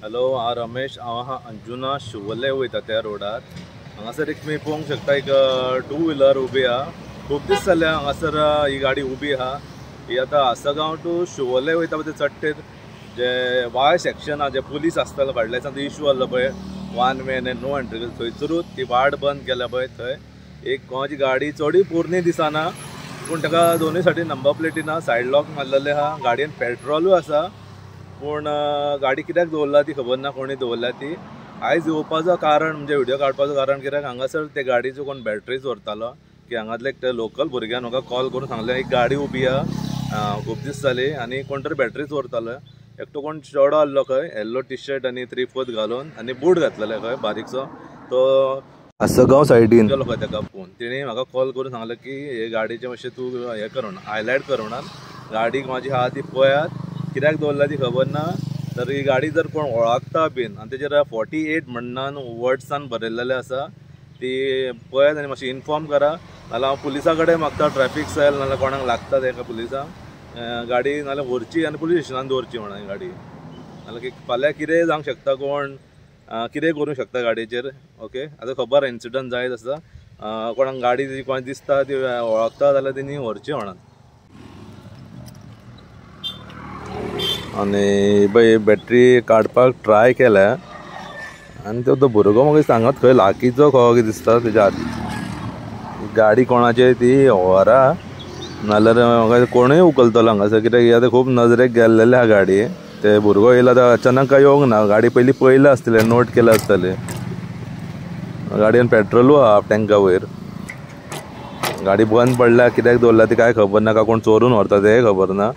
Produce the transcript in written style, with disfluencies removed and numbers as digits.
Hello, हांव रमेश. हांव अंजुना शिवोले वयता त्या रोडार. हांगासर एक तुमी पळोवंक शकता, एक टू व्हिलर उबी आहा. खूब दीस जाले हांगासर ही गाडी उबी आहा. ही आतां आसगांव टू शिवोले वयता पळय चडटेर जे वाय सेक्शन आहा, जे पुलीस आसतालो फाटल्या दिसांनी इश्यू आसलो पळय, वन वे आनी नो एंट्री, थंयसरूच ती वाट बंद केल्या पळय. थंय एक कोणाची गाडी चडूय पोरणी दिसना, पूण ताका दोनूय सायडीन नंबर प्लेटी ना, सायड लॉक मारलेले आहा. गाडयेन पेट्रोलूय आसा, पूण गाडी कित्याक दवरला ती खबर ना, कोणी दवरल्या ती. आयज येवपाचो कारण म्हणजे व्हिडिओ काडपाचो कारण कित्याक हांगासर ते गाडीचो कोण बॅटरी चोरतालो, की हांगातले एक लोकल भुरग्यान म्हाका कॉल करून सांगलें एक गाडी उबी आहा खूब दीस जाली आनी कोण तरी बॅटरी चोरतालो. एकटो कोण चेडो आसलो खंय, येल्लो टी शर्ट आनी 3/4 घालून आनी बूट घातलेले खंय बारीकसो, तो आसगांव सायडीन गेलो खंय. ताका फोन तेणी म्हाका कॉल करून सांगलें की हे गाडीचें मातशें तूं हें कर म्हणून, हायलायट कर म्हणून. गाडी म्हाजी आहा ती पळयात, कित्याक दवरला ती खबर ना. तर ही गाडी जर कोण वळखता बीन आनी तेजेर 48 म्हणून वर्ड्सान बरयल्लेलें आसा, ती पळयात आनी मातशें इन्फॉर्म करा. नाल्यार हांव पुलिसा कडेन मागता, ट्रॅफिक सेल नाल्यार कोणाक लागता तेका पुलिसांक गाडी नाल्यार व्हरची आनी पुलीस स्टेशनान दवरची म्हणून ही गाडी. नाल्यार फाल्यां कितेंय जावंक शकता, कोण कितेंय करूंक शकता गाडयेचेर. ओके, आतां खबर इन्सिडंट जायत आसा. कोणाक गाडी कोण दिसता ती वळखता जाल्यार तेणी व्हरची म्हणून. आनी पळय बॅटरी काडपाक ट्राय केल्या आनी तो भुरगो म्हाका सांगत खंय लागींचो खो कितें दिसता तेज्या गाडी कोणाची ती व्हरा, नाल्यार म्हाका कोणूय उखलतलो हांगासर, कित्याक ही आतां खूब नजरेक गेल्लेले आहा गाडी. ते भुरगो येयला आतां अचानक काय येवंक ना, गाडी पयलीं पळयलें आसतलें, नोट केलें आसतलें. गाडयेन पेट्रोलू आहा हाफ टँका वयर. गाडी बंद पडल्या कित्याक दवरल्या ती काय खबर ना, काय कोण चोरून व्हरता तेंय खबर ना.